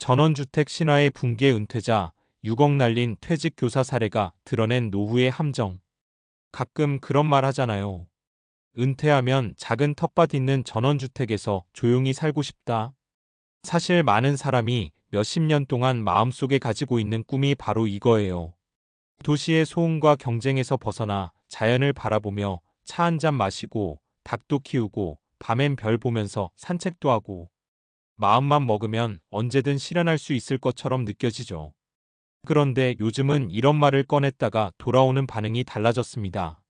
전원주택 신화의 붕괴 은퇴자 6억 날린 퇴직 교사 사례가 드러낸 노후의 함정. 가끔 그런 말 하잖아요. 은퇴하면 작은 텃밭 있는 전원주택에서 조용히 살고 싶다. 사실 많은 사람이 몇십 년 동안 마음속에 가지고 있는 꿈이 바로 이거예요. 도시의 소음과 경쟁에서 벗어나 자연을 바라보며 차 한 잔 마시고 닭도 키우고 밤엔 별 보면서 산책도 하고 마음만 먹으면 언제든 실현할 수 있을 것처럼 느껴지죠. 그런데 요즘은 이런 말을 꺼냈다가 돌아오는 반응이 달라졌습니다.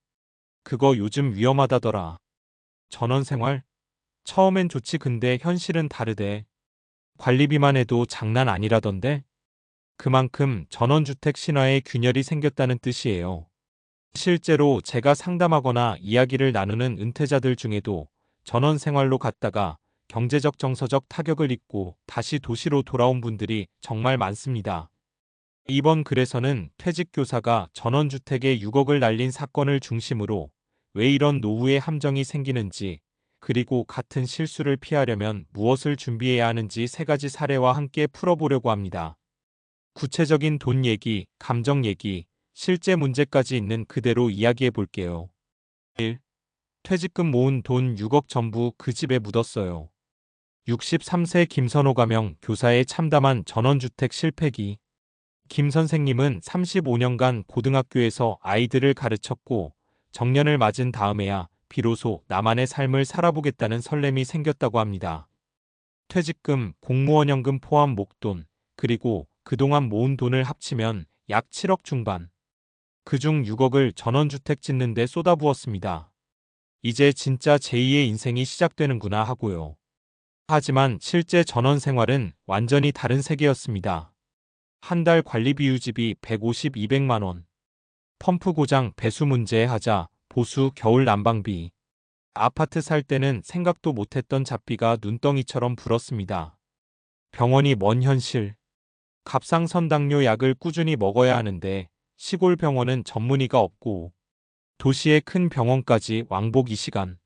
그거 요즘 위험하다더라. 전원생활? 처음엔 좋지 근데 현실은 다르대. 관리비만 해도 장난 아니라던데? 그만큼 전원주택 신화에 균열이 생겼다는 뜻이에요. 실제로 제가 상담하거나 이야기를 나누는 은퇴자들 중에도 전원생활로 갔다가 경제적 정서적 타격을 입고 다시 도시로 돌아온 분들이 정말 많습니다. 이번 글에서는 퇴직교사가 전원주택에 6억을 날린 사건을 중심으로 왜 이런 노후의 함정이 생기는지, 그리고 같은 실수를 피하려면 무엇을 준비해야 하는지 세 가지 사례와 함께 풀어보려고 합니다. 구체적인 돈 얘기, 감정 얘기, 실제 문제까지 있는 그대로 이야기해 볼게요. 1. 퇴직금 모은 돈 6억 전부 그 집에 묻었어요. 63세 김선호 가명 교사의 참담한 전원주택 실패기. 김 선생님은 35년간 고등학교에서 아이들을 가르쳤고 정년을 맞은 다음에야 비로소 나만의 삶을 살아보겠다는 설렘이 생겼다고 합니다. 퇴직금, 공무원연금 포함 목돈, 그리고 그동안 모은 돈을 합치면 약 7억 중반. 그중 6억을 전원주택 짓는 데 쏟아부었습니다. 이제 진짜 제2의 인생이 시작되는구나 하고요. 하지만 실제 전원 생활은 완전히 다른 세계였습니다. 한 달 관리비 유지비 150, 200만 원. 펌프 고장 배수 문제 하자 보수 겨울 난방비. 아파트 살 때는 생각도 못했던 잡비가 눈덩이처럼 불었습니다. 병원이 먼 현실. 갑상선당뇨 약을 꾸준히 먹어야 하는데 시골 병원은 전문의가 없고 도시의 큰 병원까지 왕복 2시간.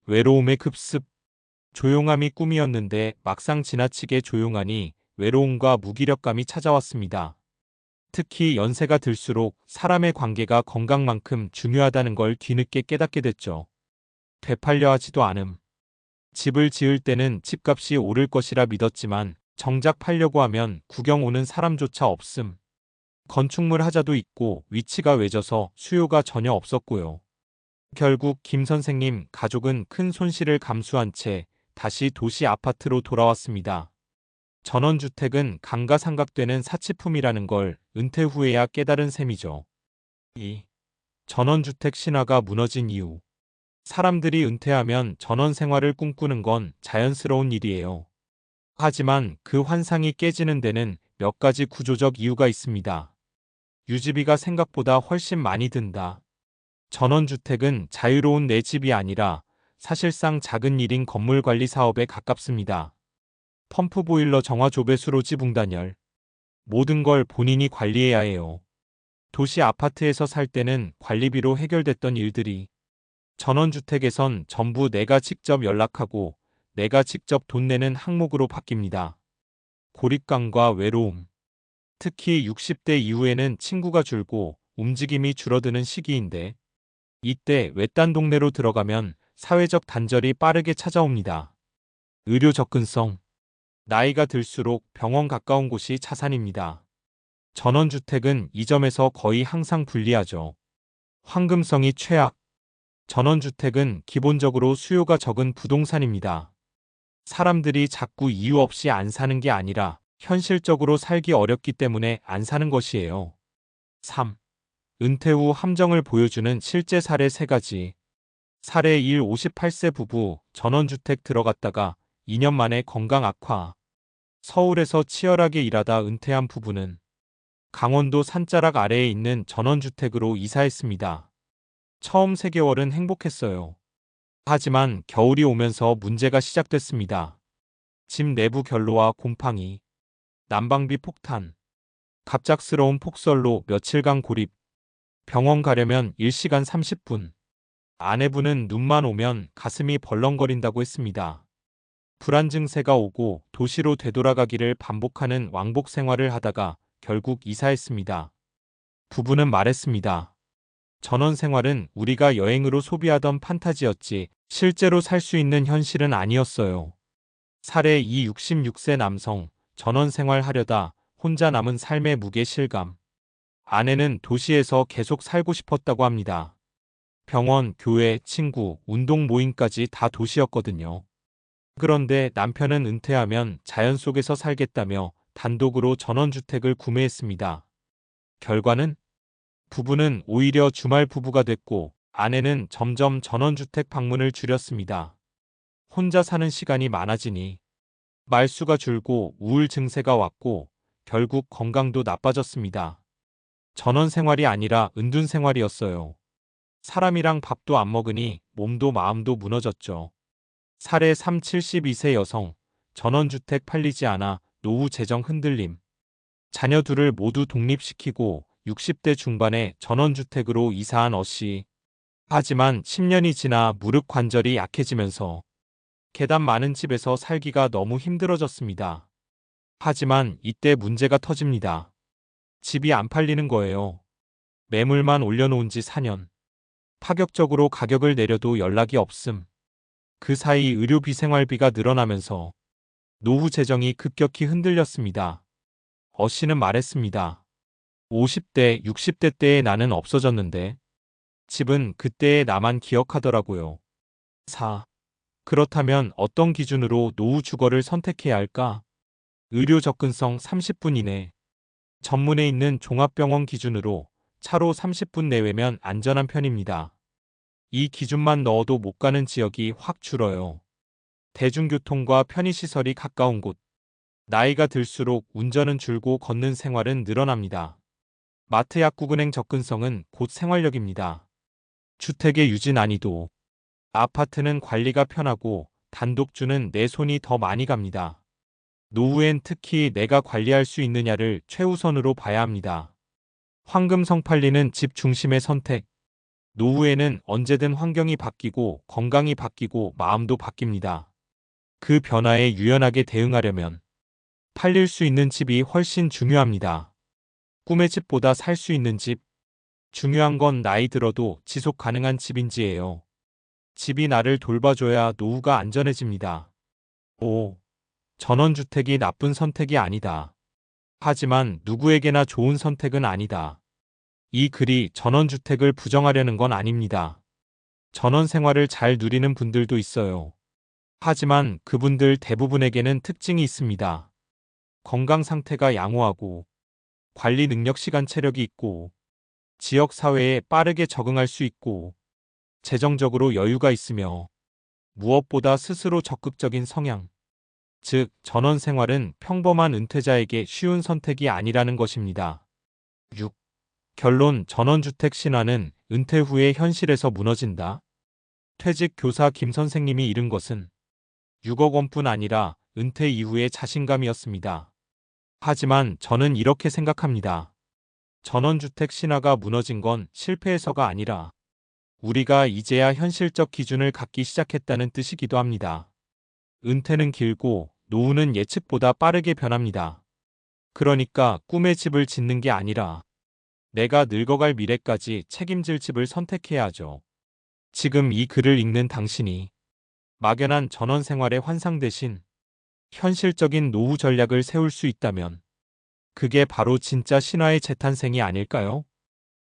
외로움의 급습. 조용함이 꿈이었는데 막상 지나치게 조용하니 외로움과 무기력감이 찾아왔습니다. 특히 연세가 들수록 사람의 관계가 건강만큼 중요하다는 걸 뒤늦게 깨닫게 됐죠. 되팔려 하지도 않음. 집을 지을 때는 집값이 오를 것이라 믿었지만 정작 팔려고 하면 구경 오는 사람조차 없음. 건축물 하자도 있고 위치가 외져서 수요가 전혀 없었고요. 결국 김 선생님 가족은 큰 손실을 감수한 채 다시 도시 아파트로 돌아왔습니다. 전원주택은 감가상각되는 사치품이라는 걸 은퇴 후에야 깨달은 셈이죠. 2. 전원주택 신화가 무너진 이유. 사람들이 은퇴하면 전원 생활을 꿈꾸는 건 자연스러운 일이에요. 하지만 그 환상이 깨지는 데는 몇 가지 구조적 이유가 있습니다. 유지비가 생각보다 훨씬 많이 든다. 전원주택은 자유로운 내 집이 아니라 사실상 작은 1인 건물 관리 사업에 가깝습니다. 펌프 보일러 정화 조배수로 지붕 단열. 모든 걸 본인이 관리해야 해요. 도시 아파트에서 살 때는 관리비로 해결됐던 일들이 전원주택에선 전부 내가 직접 연락하고 내가 직접 돈 내는 항목으로 바뀝니다. 고립감과 외로움. 특히 60대 이후에는 친구가 줄고 움직임이 줄어드는 시기인데 이때 외딴 동네로 들어가면 사회적 단절이 빠르게 찾아옵니다. 의료 접근성. 나이가 들수록 병원 가까운 곳이 자산입니다. 전원주택은 이 점에서 거의 항상 불리하죠. 황금성이 최악. 전원주택은 기본적으로 수요가 적은 부동산입니다. 사람들이 자꾸 이유 없이 안 사는 게 아니라 현실적으로 살기 어렵기 때문에 안 사는 것이에요. 3. 은퇴 후 함정을 보여주는 실제 사례 3가지. 사례 1. 58세 부부 전원주택 들어갔다가 2년 만에 건강 악화. 서울에서 치열하게 일하다 은퇴한 부부는 강원도 산자락 아래에 있는 전원주택으로 이사했습니다. 처음 3개월은 행복했어요. 하지만 겨울이 오면서 문제가 시작됐습니다. 집 내부 결로와 곰팡이, 난방비 폭탄, 갑작스러운 폭설로 며칠간 고립, 병원 가려면 1시간 30분. 아내분은 눈만 오면 가슴이 벌렁거린다고 했습니다. 불안 증세가 오고 도시로 되돌아가기를 반복하는 왕복 생활을 하다가 결국 이사했습니다. 부부는 말했습니다. 전원 생활은 우리가 여행으로 소비하던 판타지였지 실제로 살 수 있는 현실은 아니었어요. 사례 2 66세 남성, 전원 생활하려다 혼자 남은 삶의 무게 실감. 아내는 도시에서 계속 살고 싶었다고 합니다. 병원, 교회, 친구, 운동 모임까지 다 도시였거든요. 그런데 남편은 은퇴하면 자연 속에서 살겠다며 단독으로 전원주택을 구매했습니다. 결과는 부부는 오히려 주말 부부가 됐고 아내는 점점 전원주택 방문을 줄였습니다. 혼자 사는 시간이 많아지니 말수가 줄고 우울 증세가 왔고 결국 건강도 나빠졌습니다. 전원 생활이 아니라 은둔 생활이었어요. 사람이랑 밥도 안 먹으니 몸도 마음도 무너졌죠. 사례 3 72세 여성, 전원주택 팔리지 않아 노후 재정 흔들림. 자녀 둘을 모두 독립시키고 60대 중반에 전원주택으로 이사한 어씨. 하지만 10년이 지나 무릎 관절이 약해지면서 계단 많은 집에서 살기가 너무 힘들어졌습니다. 하지만 이때 문제가 터집니다. 집이 안 팔리는 거예요. 매물만 올려놓은 지 4년. 파격적으로 가격을 내려도 연락이 없음. 그 사이 의료비 생활비가 늘어나면서 노후 재정이 급격히 흔들렸습니다. 어 씨는 말했습니다. 50대, 60대 때의 나는 없어졌는데 집은 그때의 나만 기억하더라고요. 4. 그렇다면 어떤 기준으로 노후 주거를 선택해야 할까? 의료 접근성 30분 이내. 전문에 있는 종합병원 기준으로 차로 30분 내외면 안전한 편입니다. 이 기준만 넣어도 못 가는 지역이 확 줄어요. 대중교통과 편의시설이 가까운 곳. 나이가 들수록 운전은 줄고 걷는 생활은 늘어납니다. 마트 약국은행 접근성은 곧 생활력입니다. 주택의 유지 난이도. 아파트는 관리가 편하고 단독주는 내 손이 더 많이 갑니다. 노후엔 특히 내가 관리할 수 있느냐를 최우선으로 봐야 합니다. 황금성 팔리는 집 중심의 선택. 노후에는 언제든 환경이 바뀌고 건강이 바뀌고 마음도 바뀝니다. 그 변화에 유연하게 대응하려면 팔릴 수 있는 집이 훨씬 중요합니다. 꿈의 집보다 살 수 있는 집. 중요한 건 나이 들어도 지속 가능한 집인지예요. 집이 나를 돌봐줘야 노후가 안전해집니다. 5. 전원주택이 나쁜 선택이 아니다. 하지만 누구에게나 좋은 선택은 아니다. 이 글이 전원주택을 부정하려는 건 아닙니다. 전원 생활을 잘 누리는 분들도 있어요. 하지만 그분들 대부분에게는 특징이 있습니다. 건강 상태가 양호하고 관리 능력 시간 체력이 있고 지역 사회에 빠르게 적응할 수 있고 재정적으로 여유가 있으며 무엇보다 스스로 적극적인 성향. 즉, 전원 생활은 평범한 은퇴자에게 쉬운 선택이 아니라는 것입니다. 6. 결론 전원주택 신화는 은퇴 후의 현실에서 무너진다. 퇴직 교사 김 선생님이 잃은 것은 6억 원뿐 아니라 은퇴 이후의 자신감이었습니다. 하지만 저는 이렇게 생각합니다. 전원주택 신화가 무너진 건 실패해서가 아니라 우리가 이제야 현실적 기준을 갖기 시작했다는 뜻이기도 합니다. 은퇴는 길고 노후는 예측보다 빠르게 변합니다. 그러니까 꿈의 집을 짓는 게 아니라 내가 늙어갈 미래까지 책임질 집을 선택해야 하죠. 지금 이 글을 읽는 당신이 막연한 전원 생활의 환상 대신 현실적인 노후 전략을 세울 수 있다면 그게 바로 진짜 신화의 재탄생이 아닐까요?